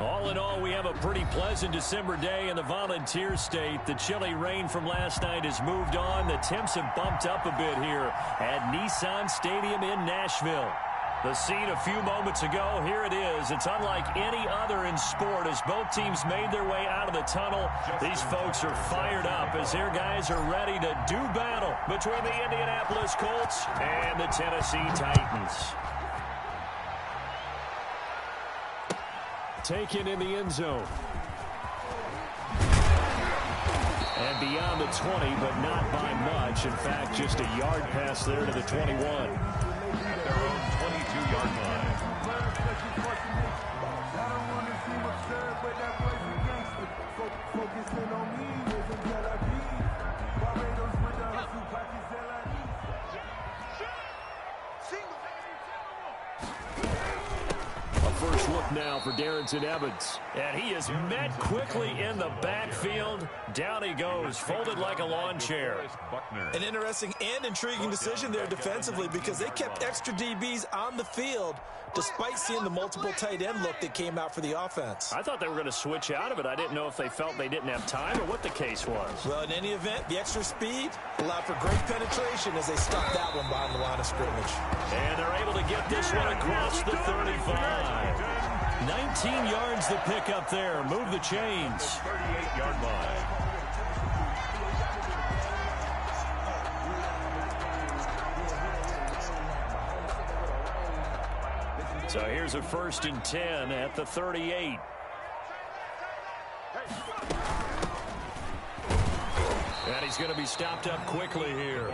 All in all, we have a pretty pleasant December day in the Volunteer State. The chilly rain from last night has moved on. The temps have bumped up a bit here at Nissan Stadium in Nashville. The scene a few moments ago, here it is. It's unlike any other in sport as both teams made their way out of the tunnel. These folks are fired up as their guys are ready to do battle between the Indianapolis Colts and the Tennessee Titans. Taken in the end zone. And beyond the 20, but not by much. In fact, just a yard pass there to the 21. At their own 22-yard line. First look now for Darrington Evans. And he is met quickly in the backfield. Down he goes, folded like a lawn chair. An interesting and intriguing decision there defensively because they kept extra DBs on the field despite seeing the multiple tight end look that came out for the offense. I thought they were going to switch out of it. I didn't know if they felt they didn't have time or what the case was. Well, in any event, the extra speed allowed for great penetration as they stuck that one behind the line of scrimmage. And they're able to get this one across the 35. 19 yards to pick up there. Move the chains. 38-yard line. So here's a 1st and 10 at the 38. And he's going to be stopped up quickly here.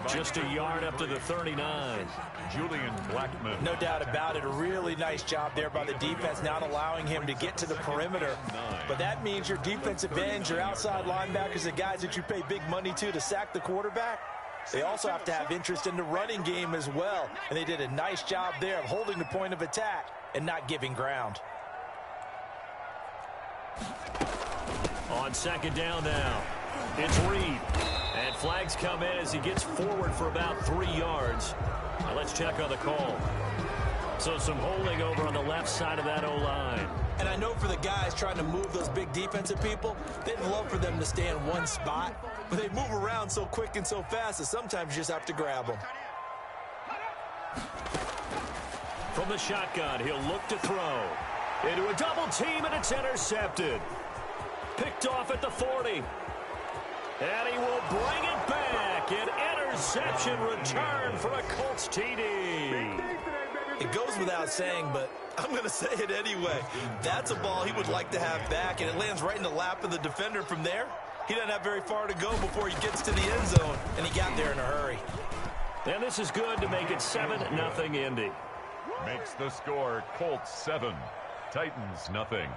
Just a yard up to the 39. Julian Blackmon. No doubt about it. A really nice job there by the defense, not allowing him to get to the perimeter. But that means your defensive ends, your outside linebackers, the guys that you pay big money to sack the quarterback, they also have to have interest in the running game as well. And they did a nice job there of holding the point of attack and not giving ground. On 2nd down now, it's Reed. And flags come in as he gets forward for about 3 yards. Now let's check on the call. So some holding over on the left side of that O-line. And I know for the guys trying to move those big defensive people, they'd love for them to stay in one spot. But they move around so quick and so fast that sometimes you just have to grab them. From the shotgun, he'll look to throw. Into a double team, and it's intercepted. Picked off at the 40. And he will bring it back. An interception return for a Colts TD. It goes without saying, but I'm going to say it anyway. That's a ball he would like to have back, and it lands right in the lap of the defender from there. He doesn't have very far to go before he gets to the end zone, and he got there in a hurry. And this is good to make it 7-0 Indy. Makes the score Colts 7, Titans nothing.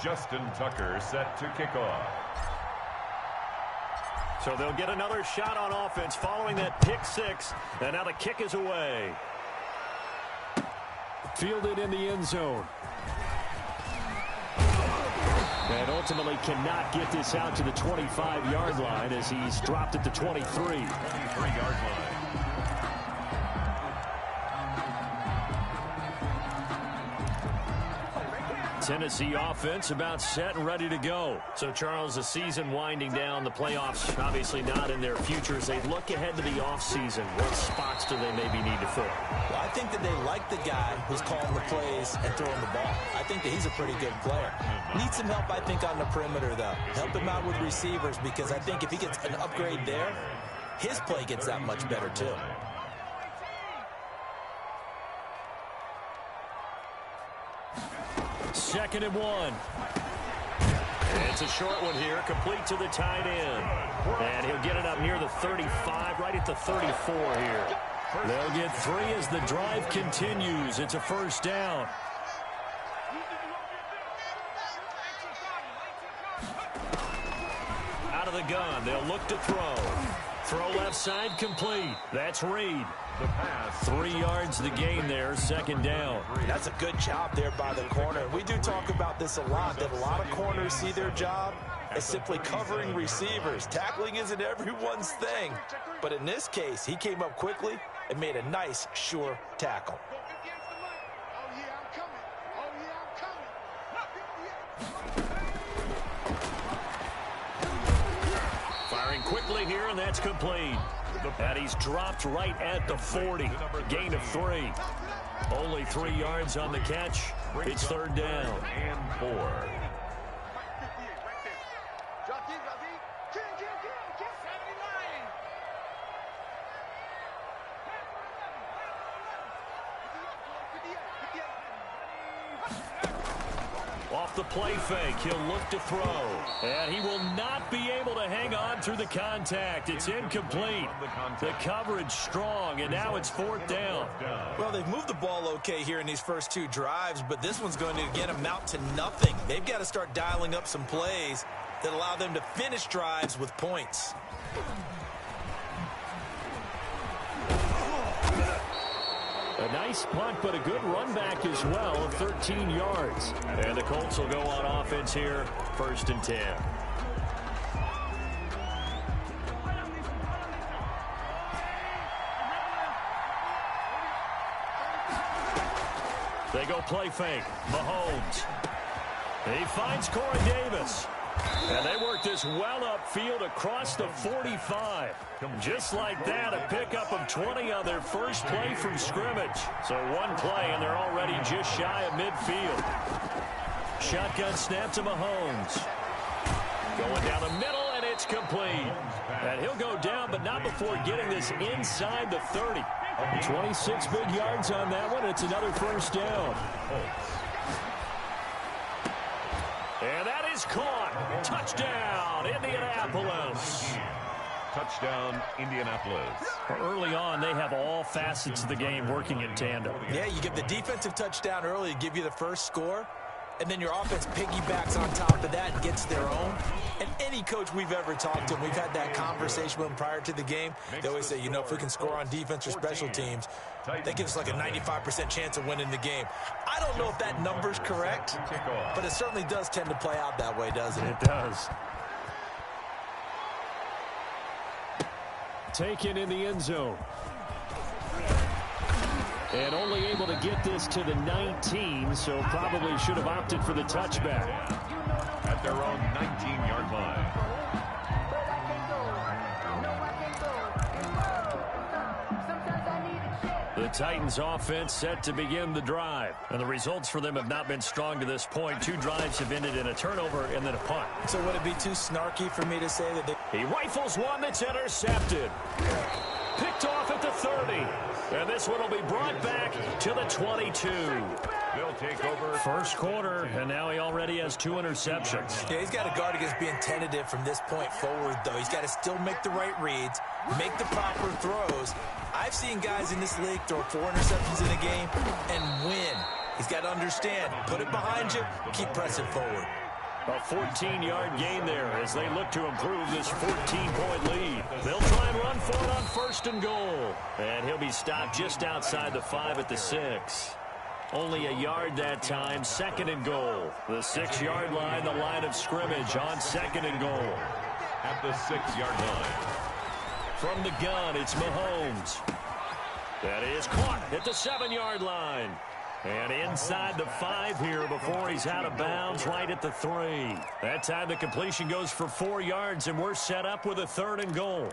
Justin Tucker set to kick off. So they'll get another shot on offense following that pick 6. And now the kick is away. Fielded in the end zone. And ultimately cannot get this out to the 25-yard line as he's dropped at the 23. 23-yard line. Tennessee offense about set and ready to go. So, Charles, the season winding down, the playoffs obviously not in their future. As they look ahead to the offseason, what spots do they maybe need to fill? Well, I think that they like the guy who's calling the plays and throwing the ball. I think that he's a pretty good player. Needs some help, I think, on the perimeter, though. Help him out with receivers because I think if he gets an upgrade there, his play gets that much better, too. Second and 1. It's a short one here, complete to the tight end. And he'll get it up near the 35, right at the 34 here. They'll get 3 as the drive continues. It's a 1st down. Out of the gun, they'll look to throw. Throw left side complete. That's Reed. The pass. 3 yards the gain there, 2nd down. That's a good job there by the corner. We do talk about this a lot, that a lot of corners see their job as simply covering receivers. Tackling isn't everyone's thing. But in this case, he came up quickly and made a nice, sure tackle. play here, and that's complete. And he's dropped right at the 40. Gain of 3. Only 3 yards on the catch. It's third down. And 4. Off the play fake, he'll look to throw. And he will not be able to hang on through the contact. It's incomplete. The coverage strong, and now it's fourth down. Well, they've moved the ball okay here in these first 2 drives, but this one's going to, again, amount to nothing. They've got to start dialing up some plays that allow them to finish drives with points. A nice punt, but a good run back as well of 13 yards. And the Colts will go on offense here, 1st and 10. They go play fake. Mahomes. He finds Corey Davis. And they work this well upfield across the 45. Just like that, a pickup of 20 on their first play from scrimmage. So 1 play, and they're already just shy of midfield. Shotgun snap to Mahomes. Going down the middle, and it's complete. And he'll go down, but not before getting this inside the 30. 26 big yards on that one. It's another first down. And that is caught. Touchdown, Indianapolis. Touchdown, Indianapolis. Early on, they have all facets of the game working in tandem. Yeah, you get the defensive touchdown early to give you the first score, and then your offense piggybacks on top of that and gets their own. And any coach we've ever talked to, and we've had that conversation with them prior to the game, they always say, you know, if we can score on defense or special teams, that gives us like a 95% chance of winning the game. I don't know if that number's correct, but it certainly does tend to play out that way, doesn't it? It does. Taken in the end zone. And only able to get this to the 19, so probably should have opted for the touchback. At their own 19-yard line. The Titans offense set to begin the drive. And the results for them have not been strong to this point. 2 drives have ended in a turnover and then a punt. So would it be too snarky for me to say that He rifles one that's intercepted. Picked off at the 30. And this one will be brought back to the 22. They'll take over. First quarter, and now he already has 2 interceptions. Yeah, he's got to guard against being tentative from this point forward, though. He's got to still make the right reads, make the proper throws. I've seen guys in this league throw 4 interceptions in a game and win. He's got to understand, put it behind you, keep pressing forward. A 14-yard gain there as they look to improve this 14-point lead. They'll try and run for it on 1st and goal. And he'll be stopped just outside the 5 at the 6. Only a yard that time, 2nd and goal. The 6-yard line, the line of scrimmage on 2nd and goal. At the 6-yard line. From the gun, it's Mahomes. That is caught at the 7-yard line. And inside the 5 here before he's out of bounds right at the 3. That time the completion goes for 4 yards, and we're set up with a 3rd and goal.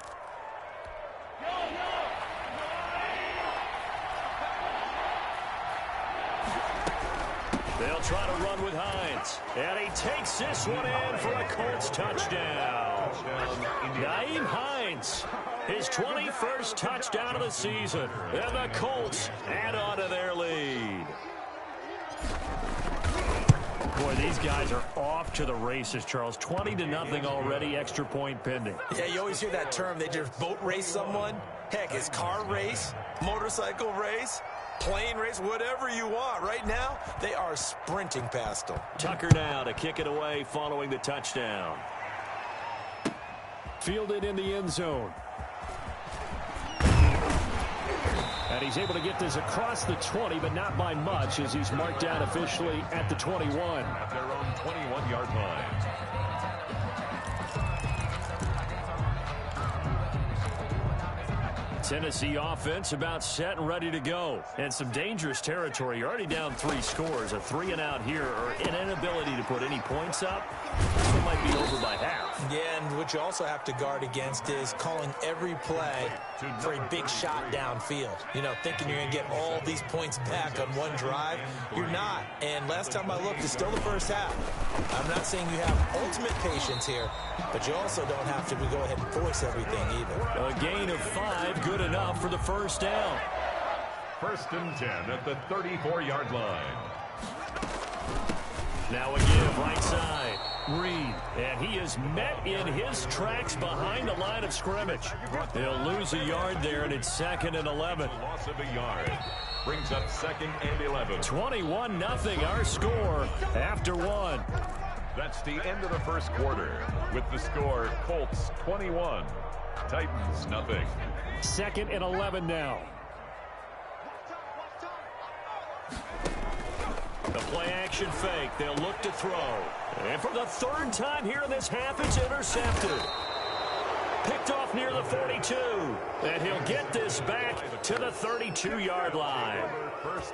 They'll try to run with Hines. And he takes this one in for a Colts touchdown. Nyheim Hines, his 21st touchdown of the season. And the Colts add on to their lead. Boy, these guys are off to the races, Charles. 20-0 already, extra point pending. Yeah, you always hear that term, they just boat race someone. Heck, it's car race, motorcycle race, plane race, whatever you want. Right now, they are sprinting past them. Tucker now to kick it away following the touchdown. Fielded in the end zone. And he's able to get this across the 20, but not by much, as he's marked down officially at the 21. At their own 21-yard line. Tennessee offense about set and ready to go. And some dangerous territory. You're already down 3 scores. A 3-and-out here or an inability to put any points up. This one might be over by half. Yeah, and what you also have to guard against is calling every play for a big shot downfield. You know, thinking you're going to get all these points back on one drive. You're not. And last time I looked, it's still the first half. I'm not saying you have ultimate patience here, but you also don't have to go ahead and force everything either. A gain of 5, good enough for the first down. 1st and 10 at the 34-yard line. Now a give right side. Reed, and he is met in his tracks behind the line of scrimmage. He'll lose a yard there, and it's 2nd and 11. Loss of a yard. Brings up 2nd and 11. 21-0 our score after 1. That's the end of the first quarter. With the score, Colts 21, Titans nothing. 2nd and 11 now. The play-action fake. They'll look to throw. And for the 3rd time here in this half, it's intercepted. Picked off near the 42. And he'll get this back to the 32-yard line.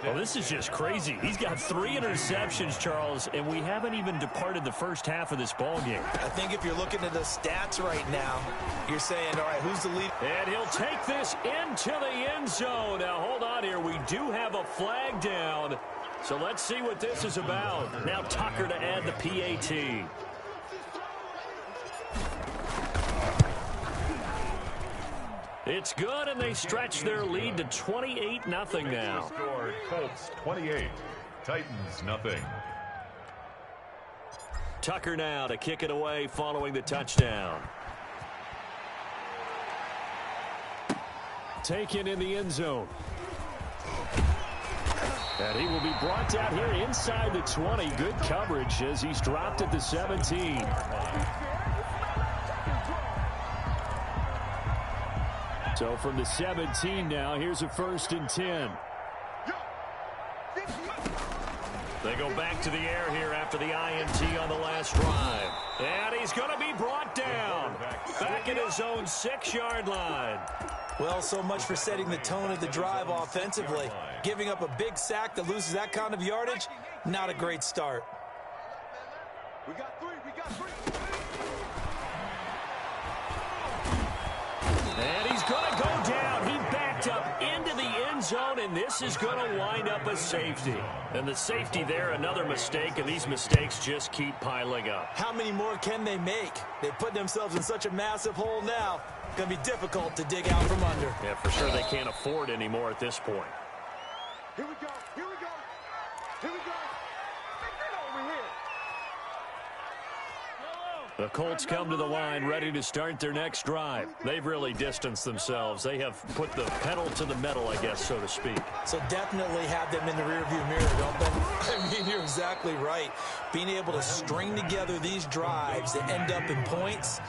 Well, this is just crazy. He's got 3 interceptions, Charles, and we haven't even departed the first half of this ballgame. I think if you're looking at the stats right now, you're saying, all right, who's the lead? And he'll take this into the end zone. Now, hold on here. We do have a flag down. So let's see what this is about. Now Tucker to add the PAT. It's good, and they stretch their lead to 28-0 now. Score, Colts 28, Titans nothing. Tucker now to kick it away following the touchdown. Taken in the end zone. And he will be brought down here inside the 20. Good coverage as he's dropped at the 17. So from the 17 now, here's a 1st and 10. They go back to the air here after the INT on the last drive. And he's going to be brought down. Back at his own 6-yard line. Well, so much for setting the tone of the drive offensively. Giving up a big sack that loses that kind of yardage, not a great start. We got 3. And he's going to go down. He backed up into the end zone, and this is going to wind up a safety. And the safety there, another mistake, and these mistakes just keep piling up. How many more can they make? They put themselves in such a massive hole now. Going to be difficult to dig out from under. Yeah, for sure they can't afford any more at this point. Here we go. Get over here. The Colts come to the line ready to start their next drive. They've really distanced themselves. They have put the pedal to the metal, I guess, so to speak. So definitely have them in the rearview mirror, don't they? I mean, you're exactly right. Being able to string together these drives that end up in points,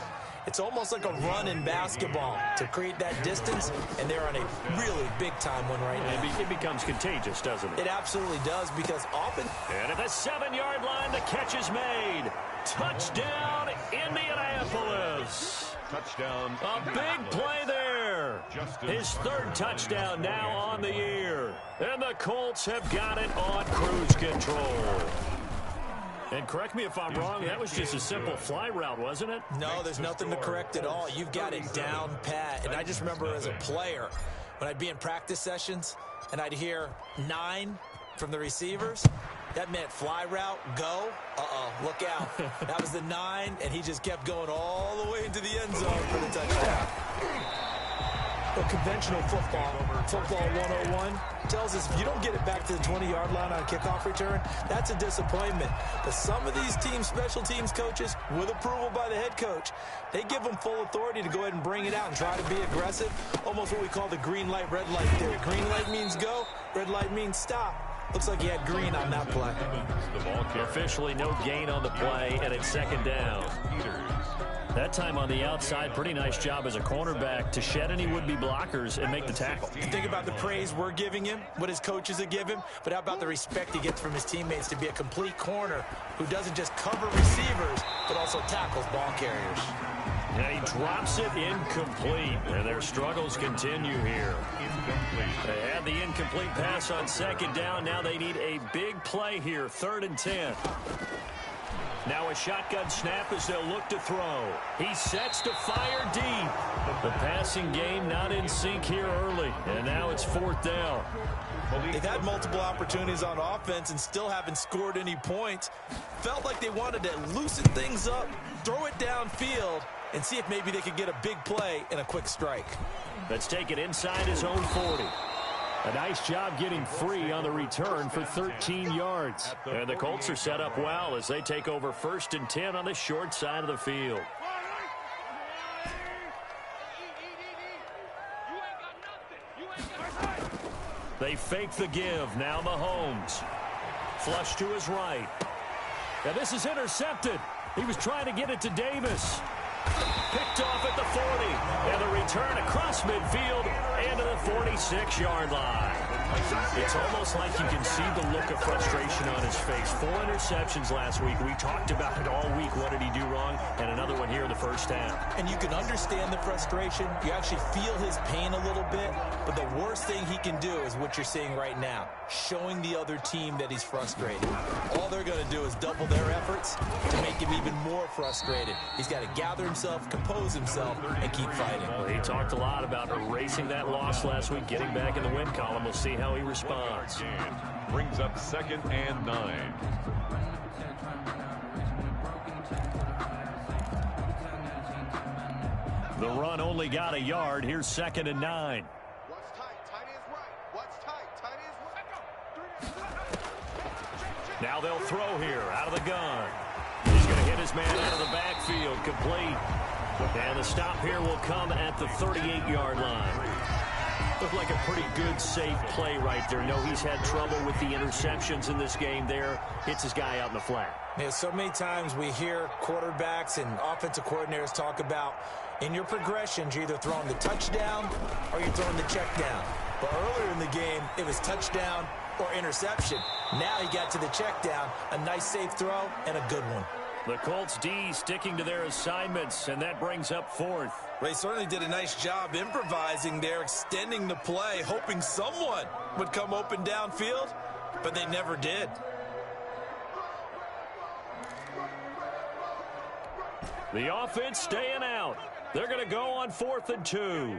it's almost like a run in basketball to create that distance, and they're on a really big-time one right now. It becomes contagious, doesn't it? It absolutely does, because often... And at the 7-yard line, the catch is made. Touchdown, Indianapolis. Touchdown. A big play there. His 3rd touchdown now on the year. And the Colts have got it on cruise control. And correct me if I'm wrong, that was just a simple fly route, wasn't it? No, there's nothing to correct at all. You've got it down pat. And I just remember as a player, when I'd be in practice sessions and I'd hear 9 from the receivers, that meant fly route, go. Look out. That was the 9, and he just kept going all the way into the end zone for the touchdown. Well, conventional football 101, tells us if you don't get it back to the 20-yard line on a kickoff return, that's a disappointment. But some of these teams, special teams coaches, with approval by the head coach, they give them full authority to go ahead and bring it out and try to be aggressive, almost what we call the green light, red light theory. Green light means go, red light means stop. Looks like he had green on that play. Officially no gain on the play, and it's 2nd down. That time on the outside, pretty nice job as a cornerback to shed any would-be blockers and make the tackle. Think about the praise we're giving him, what his coaches have given him, but how about the respect he gets from his teammates to be a complete corner who doesn't just cover receivers, but also tackles ball carriers. And he drops it incomplete. And their struggles continue here. They had the incomplete pass on second down. Now they need a big play here. 3rd and 10. Now a shotgun snap as they'll look to throw. He sets to fire deep. The passing game not in sync here early. And now it's 4th down. They've had multiple opportunities on offense and still haven't scored any points. Felt like they wanted to loosen things up, throw it downfield, and see if maybe they could get a big play and a quick strike. Let's take it inside his own 40. A nice job getting free on the return for 13 yards. And the Colts are set up well as they take over 1st and 10 on the short side of the field. They fake the give. Now Mahomes. Flush to his right. Now this is intercepted. He was trying to get it to Davis. Picked off at the 40. And the return across midfield into the 46-yard line. It's almost like you can see the look of frustration on his face. 4 interceptions last week. We talked about it all week. What did he do wrong? And another one here in the first half. And you can understand the frustration. You actually feel his pain a little bit. But the worst thing he can do is what you're seeing right now. Showing the other team that he's frustrated. All they're going to do is double their efforts to make him even more frustrated. He's got to gather himself, compose himself, and keep fighting. Well, he talked a lot about erasing that loss last week, getting back in the win column. We'll see how he responds. Brings up 2nd and 9. The run only got a yard. Here's 2nd and 9. What's tight? Tight is right. What's tight? Tight is right. Now they'll throw here out of the gun. He's going to hit his man out of the backfield. Complete. And the stop here will come at the 38-yard line. Looked like a pretty good, safe play right there. No, he's had trouble with the interceptions in this game there. Hits his guy out in the flat. Yeah, so many times we hear quarterbacks and offensive coordinators talk about in your progressions, you're either throwing the touchdown or you're throwing the check down. But earlier in the game, it was touchdown or interception. Now he got to the check down, a nice safe throw, and a good one. The Colts D sticking to their assignments, and that brings up 4th. They certainly did a nice job improvising there, extending the play, hoping someone would come open downfield, but they never did. The offense staying out. They're going to go on 4th and 2.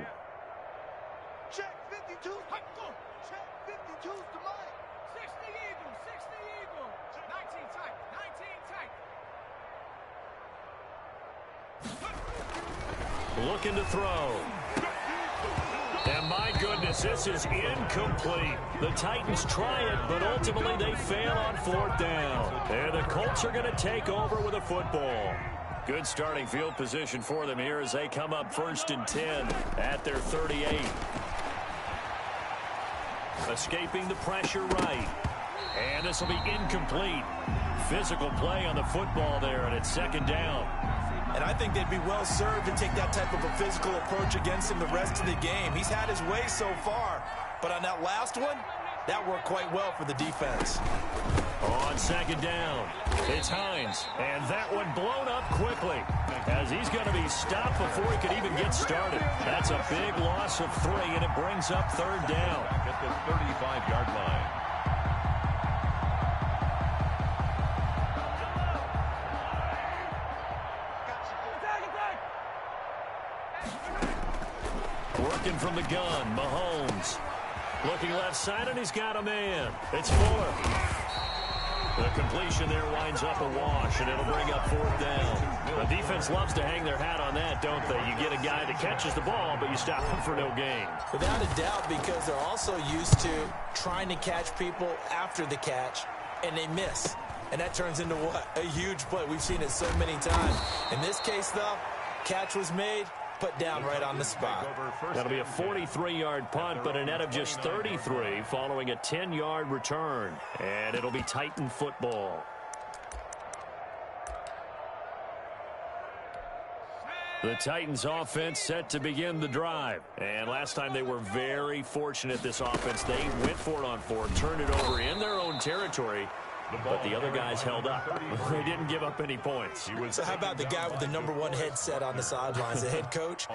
Check 52. Check 52's the line. 60 Eagle. 60 Eagle. 19 tight. 19 tight. Looking to throw. And my goodness, this is incomplete. The Titans try it, but ultimately they fail on 4th down. And the Colts are going to take over with a football. Good starting field position for them here as they come up 1st and 10 at their 38. Escaping the pressure right. And this will be incomplete. Physical play on the football there, and it's 2nd down. And I think they'd be well served to take that type of a physical approach against him the rest of the game. He's had his way so far, but on that last one, that worked quite well for the defense. On 2nd down, it's Hines, and that one blown up quickly as he's going to be stopped before he could even get started. That's a big loss of 3, and it brings up 3rd down. At the 35-yard line. Working from the gun, Mahomes. Looking left side, and he's got a man. It's 4th. The completion there winds up a wash, and it'll bring up 4th down. The defense loves to hang their hat on that, don't they? You get a guy that catches the ball, but you stop him for no gain. Without a doubt, because they're also used to trying to catch people after the catch, and they miss. And that turns into what? A huge play. We've seen it so many times. In this case, though, catch was made, put down right on the spot. That'll be a 43-yard punt, but a net of just 33 following a 10-yard return. And it'll be Titan football. The Titans offense set to begin the drive. And last time they were very fortunate, this offense. They went for it on 4, turned it over in their own territory, but the other guys held up. They didn't give up any points. So how about the guy with the #1 headset on the sidelines, the head coach?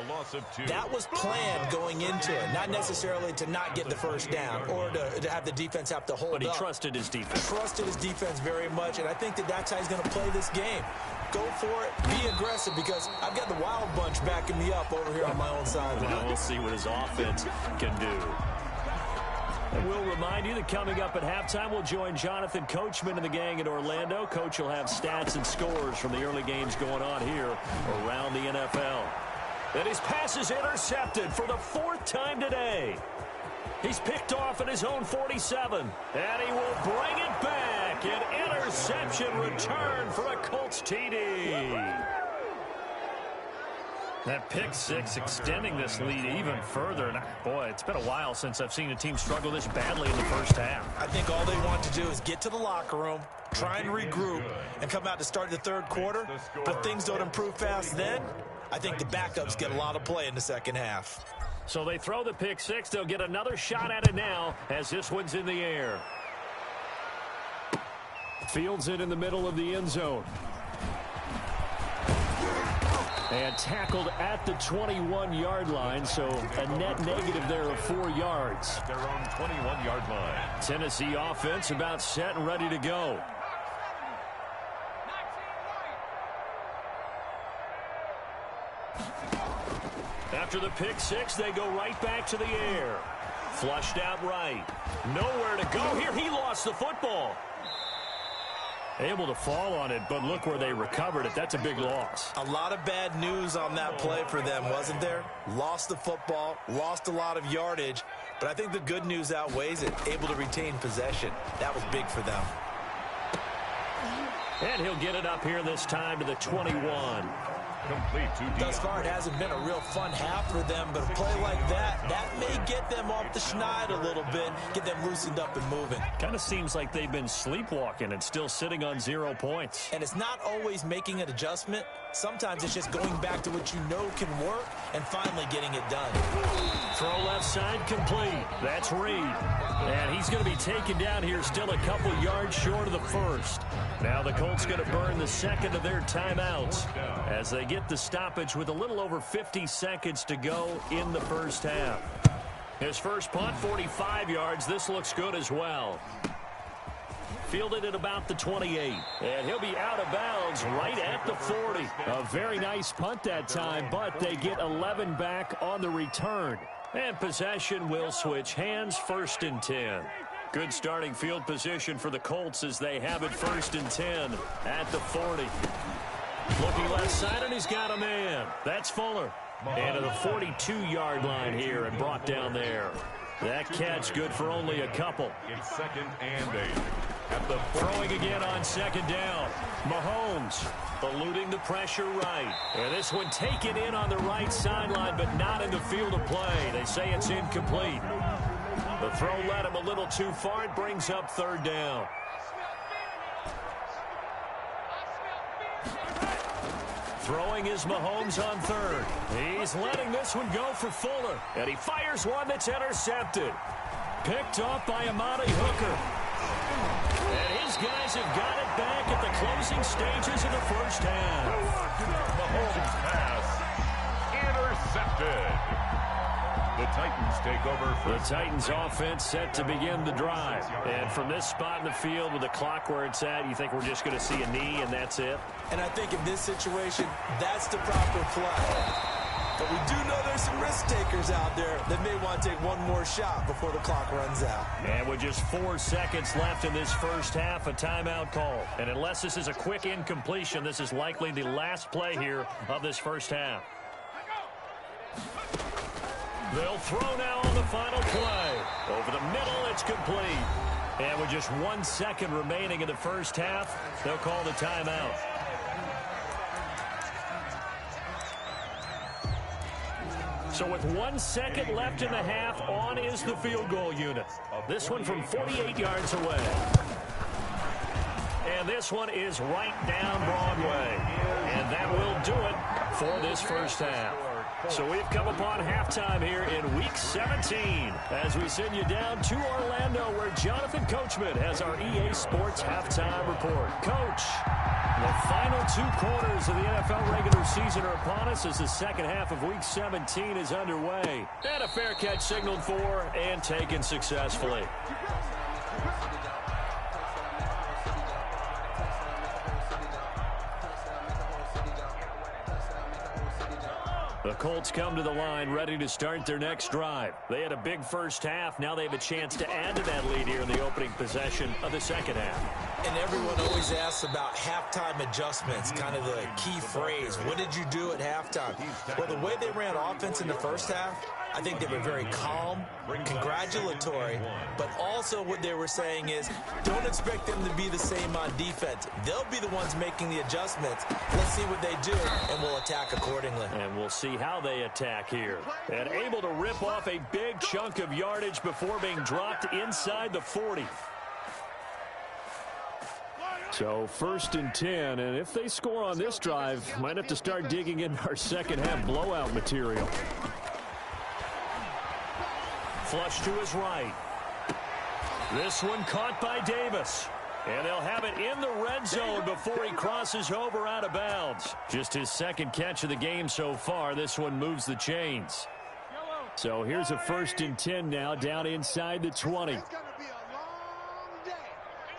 That was planned going into it, not necessarily to not get the first down or to have the defense have to hold up. But he trusted his defense. Trusted his defense very much, and I think that's how he's going to play this game. Go for it, be aggressive, because I've got the wild bunch backing me up over here on my own sideline. Well, we'll see what his offense can do. And we'll remind you that coming up at halftime, we'll join Jonathan Coachman and the gang in Orlando. Coach will have stats and scores from the early games going on here around the NFL. And his pass is intercepted for the 4th time today. He's picked off at his own 47, and he will bring it back. An interception return for a Colts TD. That pick six extending this lead even further. And boy, it's been a while since I've seen a team struggle this badly in the first half. I think all they want to do is get to the locker room, try and regroup, and come out to start the third quarter. But things don't improve fast then. I think the backups get a lot of play in the second half. So they throw the pick six. They'll get another shot at it now as this one's in the air. Fields it in the middle of the end zone. And tackled at the 21-yard line, so a net negative there of 4 yards. Their own 21-yard line. Tennessee offense about set and ready to go. After the pick six, they go right back to the air. Flushed out right. Nowhere to go here. He lost the football. Able to fall on it, but look where they recovered it. That's a big loss. A lot of bad news on that play for them, wasn't there? Lost the football, lost a lot of yardage, but I think the good news outweighs it. Able to retain possession. That was big for them. And he'll get it up here this time to the 21. Complete to Thus far, it hasn't been a real fun half for them, but a play like that may get them off the schneid a little bit, get them loosened up and moving. Kind of seems like they've been sleepwalking and still sitting on 0 points. And it's not always making an adjustment. Sometimes it's just going back to what you know can work and finally getting it done. Throw left side complete. That's Reed. And he's going to be taken down here still a couple yards short of the first. Now the Colts going to burn the second of their timeouts as they get the stoppage with a little over 50 seconds to go in the first half. His first punt, 45 yards. This looks good as well. Fielded at about the 28. And he'll be out of bounds right at the 40. A very nice punt that time, but they get 11 back on the return. And possession will switch hands, 1st and 10. Good starting field position for the Colts as they have it 1st and 10 at the 40. Looking left side, and he's got a man. That's Fuller. And to the 42-yard line here and brought down there. That catch good for only a couple. It's 2nd and 8. At the throwing again on 2nd down. Mahomes eluding the pressure right. And this one taken in on the right sideline, but not in the field of play. They say it's incomplete. The throw led him a little too far. It brings up 3rd down. Throwing is Mahomes on 3rd. He's letting this one go for Fuller. And he fires one that's intercepted. Picked off by Amari Hooker. And his guys have got it back at the closing stages of the first half. Mahomes pass intercepted. The Titans take over. The Titans offense set to begin the drive. And from this spot in the field with the clock where it's at, you think we're just going to see a knee and that's it? And I think in this situation, that's the proper play. But we do know there's some risk takers out there that may want to take one more shot before the clock runs out. And with just 4 seconds left in this first half, a timeout call. And unless this is a quick incompletion, this is likely the last play here of this first half. They'll throw now on the final play. Over the middle, it's complete. And with just 1 second remaining in the first half, they'll call the timeout. So with 1 second left in the half, on is the field goal unit. This one from 48 yards away. And this one is right down Broadway. And that will do it for this first half. So we've come upon halftime here in Week 17 as we send you down to Orlando where Jonathan Coachman has our EA Sports Halftime Report. Coach, the final 2 quarters of the NFL regular season are upon us as the second half of Week 17 is underway. And a fair catch signaled for and taken successfully. The Colts come to the line ready to start their next drive. They had a big first half. Now they have a chance to add to that lead here in the opening possession of the second half. And everyone always asks about halftime adjustments, kind of the key phrase. What did you do at halftime? Well, the way they ran offense in the first half, I think they were very calm, congratulatory, but also what they were saying is don't expect them to be the same on defense. They'll be the ones making the adjustments. Let's see what they do, and we'll attack accordingly. And we'll see how they attack here. And able to rip off a big chunk of yardage before being dropped inside the 40. So 1st and 10, and if they score on this drive, might have to start digging in our second half blowout material. Flush to his right. This one caught by Davis. And they'll have it in the red zone before he crosses over out of bounds. Just his second catch of the game so far. This one moves the chains. So here's a 1st and 10 now down inside the 20. It's going to be a long day.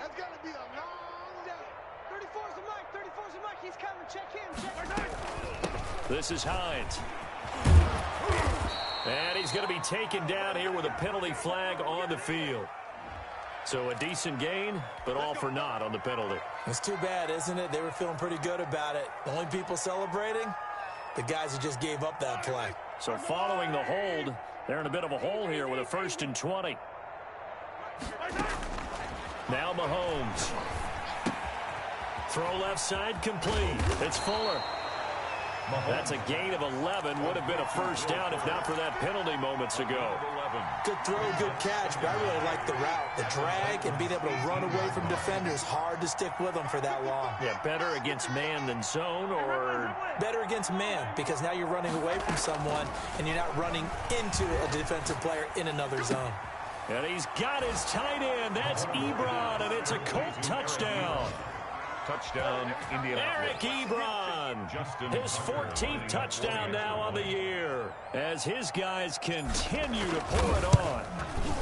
It's going to be a long day. 34's the mic. 34's the mic. He's coming. Check him. Check him. This is Hines. And he's going to be taken down here with a penalty flag on the field. So a decent gain, but all for naught on the penalty. It's too bad, isn't it? They were feeling pretty good about it. The only people celebrating, the guys who just gave up that play. So following the hold, they're in a bit of a hole here with a 1st and 20. Now Mahomes. Throw left side complete. It's Fuller. That's a gain of 11. Would have been a first down if not for that penalty moments ago. Good throw, good catch, but I really like the route. The drag and being able to run away from defenders. Hard to stick with them for that long. Yeah, better against man than zone, or better against man, because now you're running away from someone and you're not running into a defensive player in another zone. And he's got his tight end. That's Ebron, and it's a Colt touchdown. Touchdown, Indianapolis. Eric Ebron, his 14th touchdown now on the year as his guys continue to pull it on.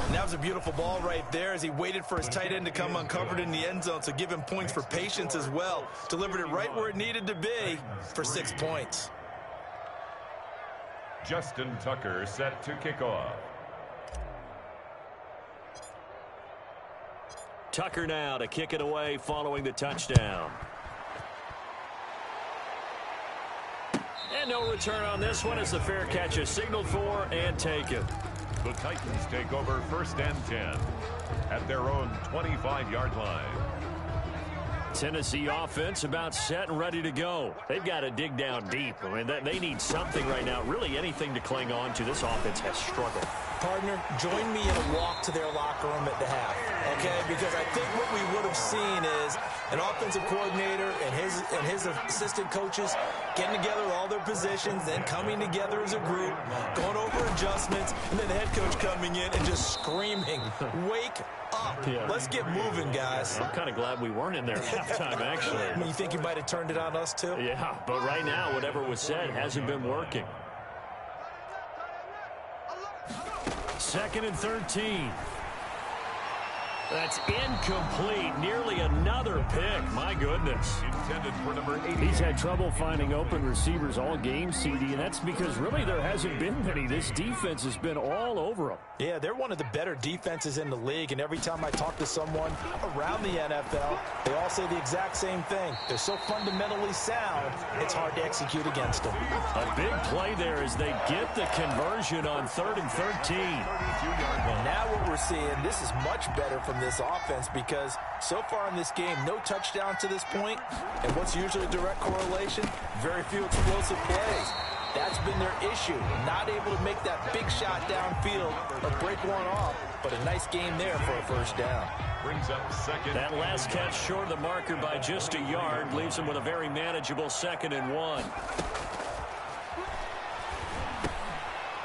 And that was a beautiful ball right there as he waited for his tight end to come uncovered in the end zone, so give him points for patience as well. Delivered it right where it needed to be for 6 points. Justin Tucker set to kick off. Tucker now to kick it away following the touchdown. And no return on this one as the fair catch is signaled for and taken. The Titans take over 1st and 10 at their own 25-yard line. Tennessee offense about set and ready to go. They've got to dig down deep. I mean, they need something right now, really anything to cling on to. This offense has struggled. Partner, join me in a walk to their locker room at the half, okay? Because I think what we would have seen is an offensive coordinator and his assistant coaches getting together with all their positions, then coming together as a group, going over adjustments, and then the head coach coming in and just screaming, wake up. Yeah. Let's get moving, guys. I'm kind of glad we weren't in there at halftime, actually. I mean, you think you might have turned it on us, too? Yeah, but right now, whatever was said hasn't been working. 2nd and 13. That's incomplete. Nearly another pick. My goodness. Intended for number 8. He's had trouble finding open receivers all game, CD, and that's because really there hasn't been many. This defense has been all over them. Yeah, they're one of the better defenses in the league, and every time I talk to someone around the NFL, they all say the exact same thing. They're so fundamentally sound, it's hard to execute against them. A big play there as they get the conversion on 3rd and 13. Well, now what we're seeing, this is much better from this offense because so far in this game, no touchdown to this point, and what's usually a direct correlation? Very few explosive plays. That's been their issue, not able to make that big shot downfield or break one off, but a nice game there for a first down. Brings up 2nd. That last catch short of the marker by just a yard leaves him with a very manageable 2nd and 1.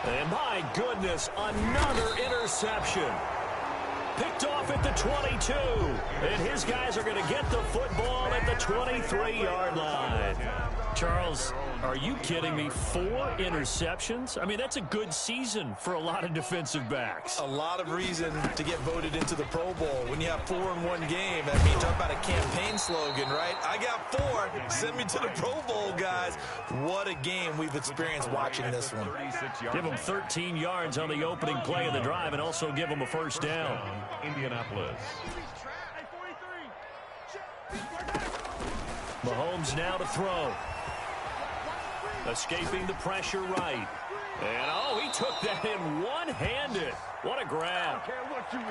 And my goodness, another interception. Picked off at the 22. And his guys are going to get the football at the 23-yard line. Charles, are you kidding me? 4 interceptions? I mean, that's a good season for a lot of defensive backs. A lot of reason to get voted into the Pro Bowl. When you have 4 in one game, I mean, talk about a campaign slogan, right? I got 4. Send me to the Pro Bowl, guys. What a game we've experienced watching this one. Give them 13 yards on the opening play of the drive and also give them a first down. Indianapolis. Mahomes now to throw. Escaping the pressure right. And, oh, he took that in one-handed. What a grab.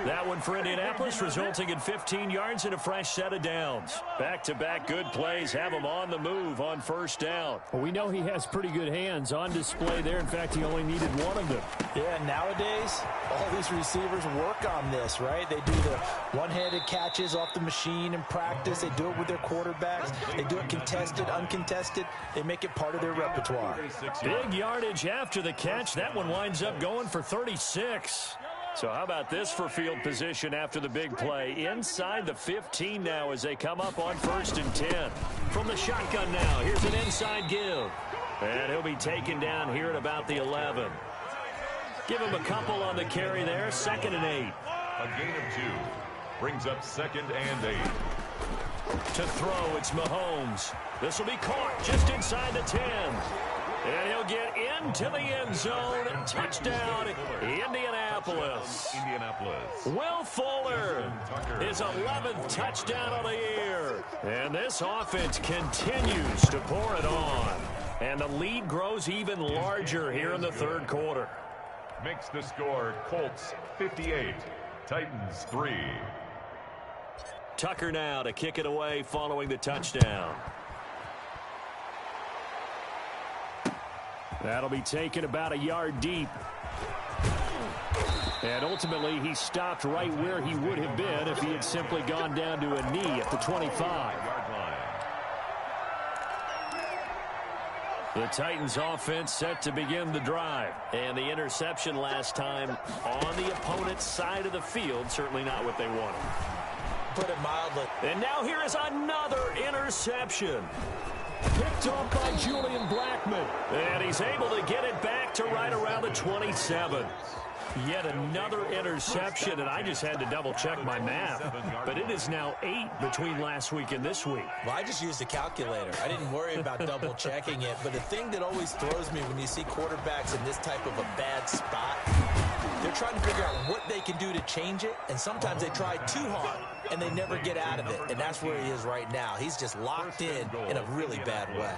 That one for Indianapolis, resulting in 15 yards and a fresh set of downs. Back-to-back good plays have him on the move on first down. Well, we know he has pretty good hands on display there. In fact, he only needed one of them. Yeah, nowadays, all these receivers work on this, right? They do the one-handed catches off the machine in practice. They do it with their quarterbacks. They do it contested, uncontested. They make it part of their repertoire. Big yardage after the catch. That one winds up going for 36. So how about this for field position after the big play? Inside the 15 now as they come up on 1st and 10. From the shotgun now, here's an inside give. And he'll be taken down here at about the 11. Give him a couple on the carry there, 2nd and 8. A gain of 2 brings up 2nd and 8. To throw, it's Mahomes. This will be caught just inside the 10. And he'll get into the end zone. Touchdown, Indianapolis. Will Fuller, his 11th touchdown of the year. And this offense continues to pour it on. And the lead grows even larger here in the 3rd quarter. Makes the score Colts 58, Titans 3. Tucker now to kick it away following the touchdown. That'll be taken about a yard deep. And ultimately, he stopped right where he would have been if he had simply gone down to a knee at the 25. The Titans offense set to begin the drive. And the interception last time on the opponent's side of the field, certainly not what they wanted. Put it mildly. And now here is another interception. Picked off by Julian Blackmon. And he's able to get it back to right around the 27. Yet another interception, and I just had to double-check my math. But it is now 8 between last week and this week. Well, I just used a calculator. I didn't worry about double-checking it. But the thing that always throws me when you see quarterbacks in this type of a bad spot, they're trying to figure out what they can do to change it, and sometimes they try too hard, and they never get out of it. And that's where he is right now. He's just locked in a really bad way.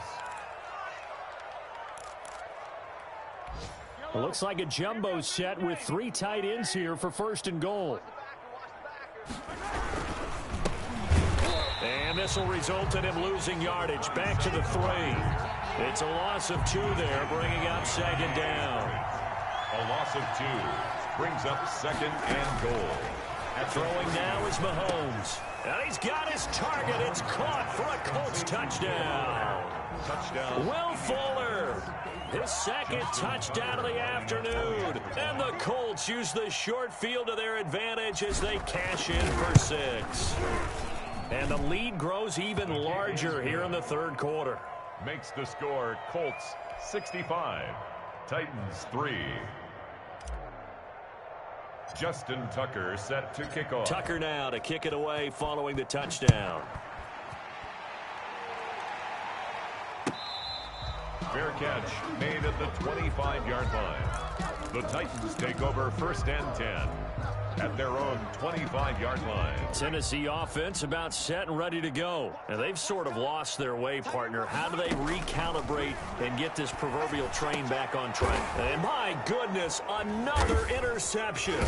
Well, looks like a jumbo set with 3 tight ends here for 1st and goal. And this will result in him losing yardage back to the 3. It's a loss of 2 there, bringing up 2nd down. A loss of 2 brings up 2nd and goal. Throwing now is Mahomes. And he's got his target. It's caught for a Colts touchdown. Will Fuller, his 2nd touchdown of the afternoon. And the Colts use the short field to their advantage as they cash in for 6. And the lead grows even larger here in the 3rd quarter. Makes the score Colts 65, Titans 3. Justin Tucker set to kick off. Tucker now to kick it away following the touchdown. Fair catch made at the 25-yard line. The Titans take over 1st and 10 at their own 25-yard line. Tennessee offense about set and ready to go. And they've sort of lost their way, partner. How do they recalibrate and get this proverbial train back on track? And my goodness, another interception.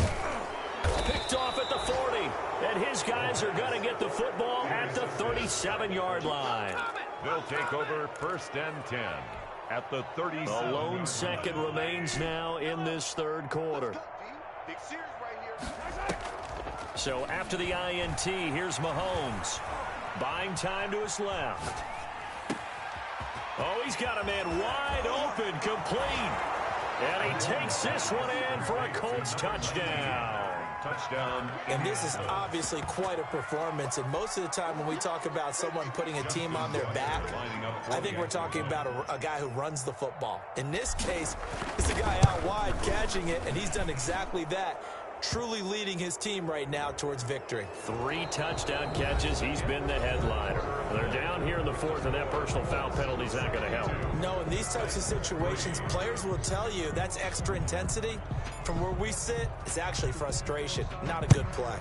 Picked off at the 40. And his guys are going to get the football at the 37-yard line. They'll take over 1st and 10 at the 37. A lone 2nd remains now in this 3rd quarter. So after the INT, here's Mahomes. Buying time to his left. Oh, he's got a man wide open, complete. And he takes this one in for a Colts touchdown. Touchdown. And this is obviously quite a performance. And most of the time when we talk about someone putting a team on their back, I think we're talking about a guy who runs the football. In this case, it's a guy out wide catching it, and he's done exactly that. Truly leading his team right now towards victory. 3 touchdown catches. He's been the headliner. They're down here in the 4th, and that personal foul penalty is not going to help. No, in these types of situations, players will tell you that's extra intensity. From where we sit, it's actually frustration. Not a good play.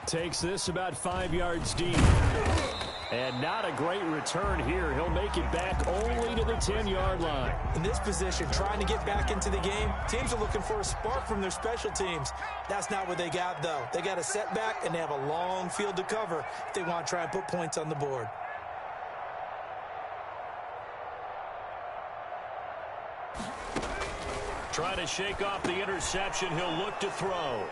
Takes this about 5 yards deep. And not a great return here. He'll make it back only to the 10-yard line. In this position, trying to get back into the game, teams are looking for a spark from their special teams. That's not what they got, though. They got a setback, and they have a long field to cover if they want to try and put points on the board. Trying to shake off the interception. He'll look to throw.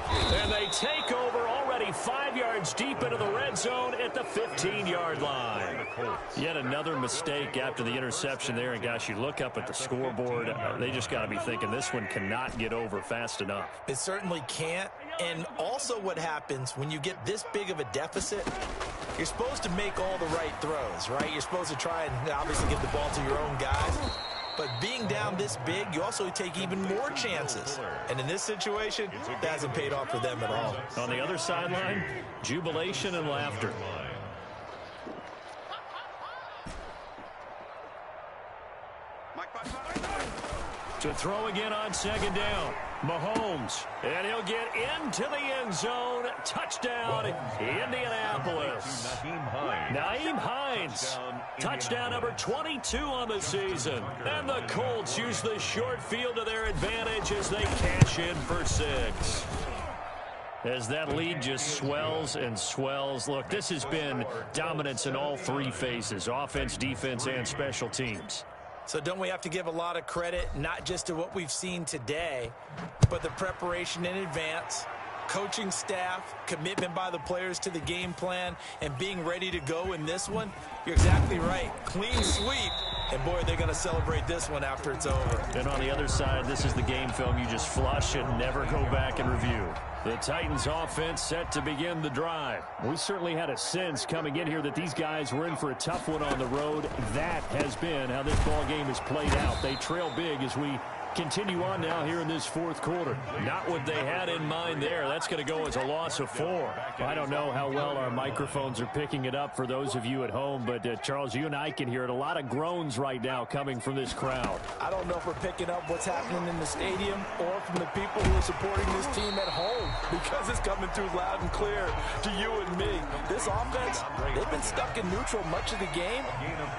And they take over already 5 yards deep into the red zone at the 15-yard line. Yet another mistake after the interception there. And, gosh, you look up at the scoreboard. They just got to be thinking this one cannot get over fast enough. It certainly can't. And also what happens when you get this big of a deficit, you're supposed to make all the right throws, right? You're supposed to try and obviously get the ball to your own guys. But being down this big, you also take even more chances. And in this situation, that hasn't paid off for them at all. On the other sideline, jubilation and laughter. To throw again on 2nd down. Mahomes, and he'll get into the end zone. Touchdown, Indianapolis. Nyheim Hines, touchdown number 22 on the season. And the Colts use the short field to their advantage as they cash in for 6. As that lead just swells and swells. Look, this has been dominance in all 3 phases, offense, defense, and special teams. So don't we have to give a lot of credit, not just to what we've seen today, but the preparation in advance, coaching staff, commitment by the players to the game plan, and being ready to go in this one? You're exactly right. Clean sweep. And, boy, they're going to celebrate this one after it's over. And on the other side, this is the game film you just flush and never go back and review. The Titans offense set to begin the drive. We certainly had a sense coming in here that these guys were in for a tough one on the road. That has been how this ball game has played out. They trail big as we continue on now here in this 4th quarter. Not what they had in mind there. That's going to go as a loss of 4. I don't know how well our microphones are picking it up for those of you at home, but Charles, you and I can hear it. A lot of groans right now coming from this crowd. I don't know if we're picking up what's happening in the stadium or from the people who are supporting this team at home, because it's coming through loud and clear to you and me. This offense, they've been stuck in neutral much of the game,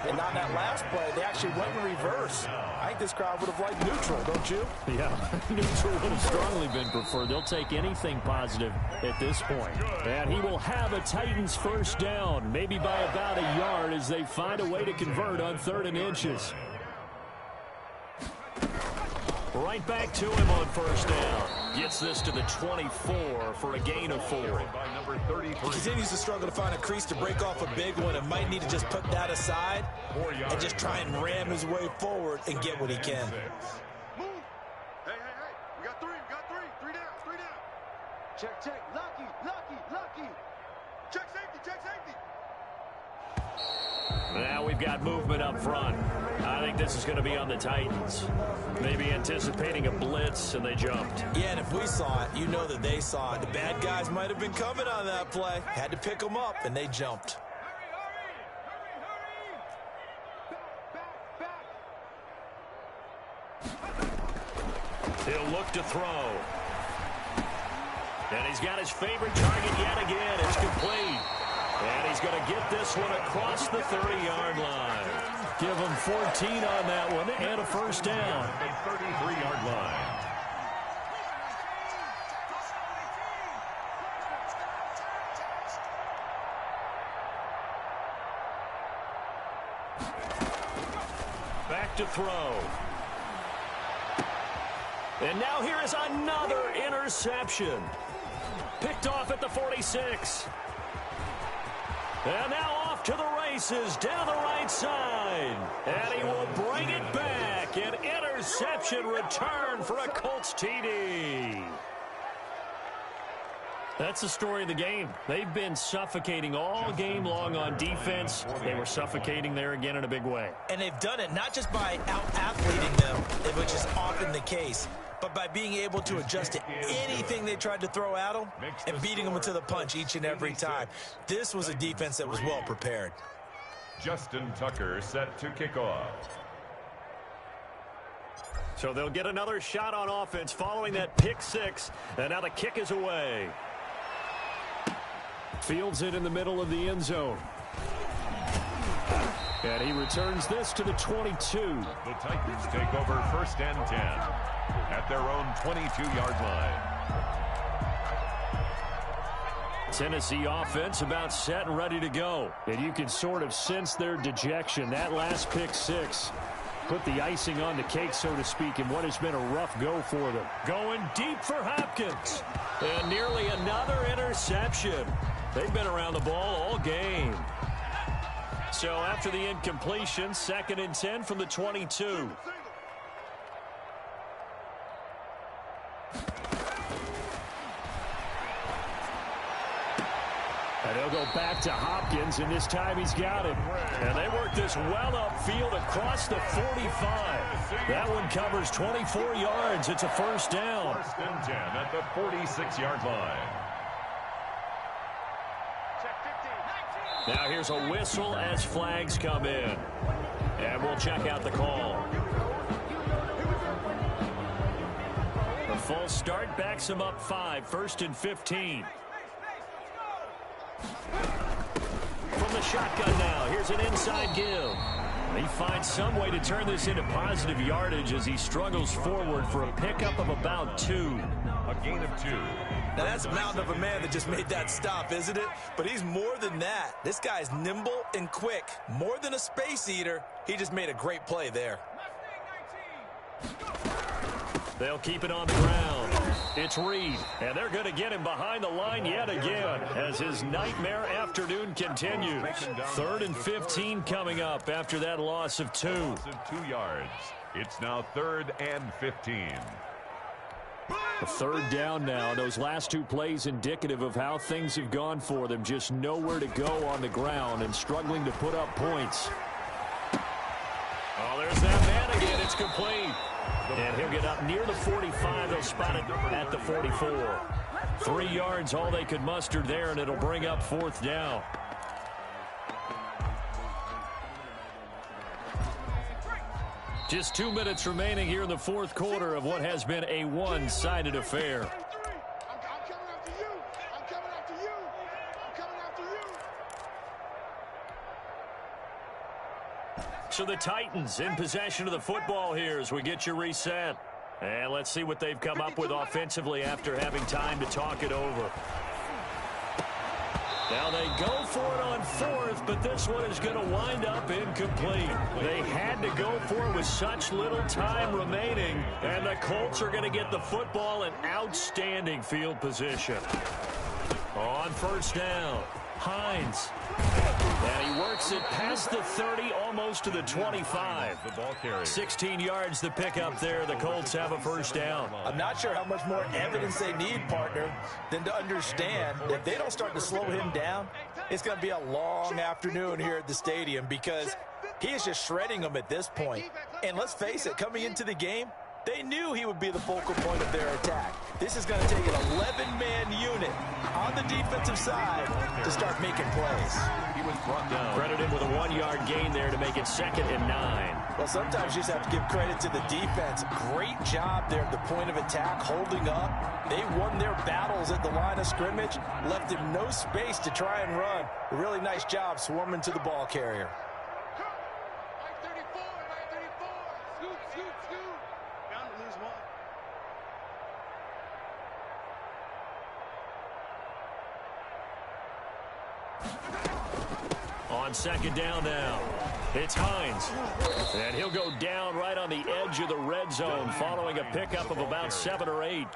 and on that last play, they actually went in reverse. I think this crowd would have liked neutral, don't you? Yeah, neutral would have strongly been preferred. They'll take anything positive at this point. And he will have a Titans first down, maybe by about a yard as they find a way to convert on 3rd and inches. Right back to him on 1st down. Gets this to the 24 for a gain of 4. He continues to struggle to find a crease to break off a big one and might need to just put that aside and just try and ram his way forward and get what he can. Move. Hey. We got 3. Three down. Check. Lucky. Check safety. Now we've got movement up front. I think this is going to be on the Titans. Maybe anticipating a blitz, and they jumped. Yeah, and if we saw it, you know that they saw it. The bad guys might have been coming on that play. Had to pick them up, and they jumped. He'll look to throw. And he's got his favorite target yet again. It's complete. And he's going to get this one across the 30-yard line. Give him 14 on that one and a first down. 33-yard line. Back to throw. And now here is another interception. Picked off at the 46. And now off to the races down the right side. And he will bring it back. An interception return for a Colts TD. That's the story of the game. They've been suffocating all game long on defense. They were suffocating there again in a big way. And they've done it not just by out-athleting them, which is often the case, but by being able to adjust to anything they tried to throw at them and beating them to the punch each and every time. This was a defense that was well prepared. Justin Tucker set to kick off. So they'll get another shot on offense following that pick six. And now the kick is away. Fields it in the middle of the end zone. And he returns this to the 22. The Titans take over first and 10 at their own 22-yard line. Tennessee offense about set and ready to go. And you can sort of sense their dejection. That last pick six put the icing on the cake, so to speak, in what has been a rough go for them. Going deep for Hopkins. And nearly another interception. They've been around the ball all game. So after the incompletion, 2nd and 10 from the 22. And they'll go back to Hopkins, and this time he's got it. And they work this well upfield across the 45. That one covers 24 yards. It's a first down. First and 10 at the 46-yard line. Now here's a whistle as flags come in. And we'll check out the call. The full start backs him up 5, 1st and 15. From the shotgun now, here's an inside give. He finds some way to turn this into positive yardage as he struggles forward for a pickup of about 2. A gain of 2. Now, that's a mountain of a man that just made that stop, isn't it? But he's more than that. This guy's nimble and quick. More than a space eater, he just made a great play there. They'll keep it on the ground. It's Reed, and they're going to get him behind the line yet again as his nightmare afternoon continues. 3rd and 15 coming up after that loss of 2. Loss of 2 yards. It's now 3rd and 15. A 3rd down now. Those last 2 plays indicative of how things have gone for them. Just nowhere to go on the ground and struggling to put up points. Oh, there's that man again. It's complete. And he'll get up near the 45. They'll spot it at the 44. 3 yards, all they could muster there, and it'll bring up 4th down. Just 2 minutes remaining here in the 4th quarter of what has been a one-sided affair. I'm coming after you. I'm coming after you. I'm coming after you. So the Titans in possession of the football here as we get you reset. And let's see what they've come up with offensively after having time to talk it over. Now they go for it on 4th, but this one is going to wind up incomplete. They had to go for it with such little time remaining, and the Colts are going to get the football in outstanding field position. On 1st down, Hines. And he works it past the 30, almost to the 25. The ball carrier. 16 yards to pick up there. The Colts have a 1st down. I'm not sure how much more evidence they need, partner, than to understand if they don't start to slow him down, it's going to be a long afternoon here at the stadium because he is just shredding them at this point. And let's face it, coming into the game, they knew he would be the focal point of their attack. This is going to take an 11-man unit on the defensive side to start making plays. He was brought down. Credited with a 1-yard gain there to make it 2nd and 9. Well, sometimes you just have to give credit to the defense. Great job there at the point of attack, holding up. They won their battles at the line of scrimmage, left him no space to try and run. A really nice job swarming to the ball carrier. On 2nd down now, it's Hines. And he'll go down right on the edge of the red zone following a pickup of about 7 or 8.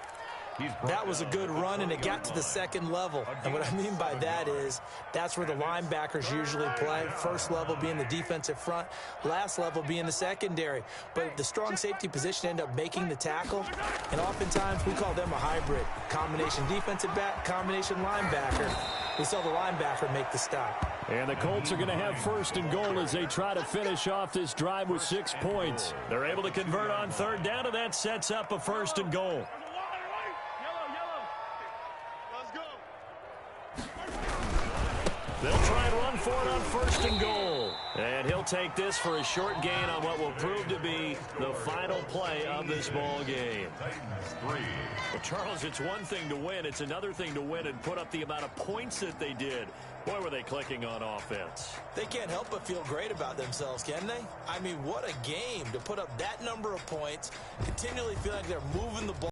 That was a good run, and it got to the second level. And what I mean by that is that's where the linebackers usually play. First level being the defensive front, last level being the secondary. But the strong safety position ended up making the tackle, and oftentimes we call them a hybrid. Combination defensive back, combination linebacker. We saw the linebacker make the stop. And the Colts are going to have first and goal as they try to finish off this drive with 6 points. They're able to convert on third down, and that sets up a first and goal. They'll try and run for it on first and goal. And he'll take this for a short gain on what will prove to be the final play of this ball game. Well, Charles, it's one thing to win. It's another thing to win and put up the amount of points that they did. Boy, were they clicking on offense. They can't help but feel great about themselves, can they? I mean, what a game to put up that number of points, continually feel like they're moving the ball.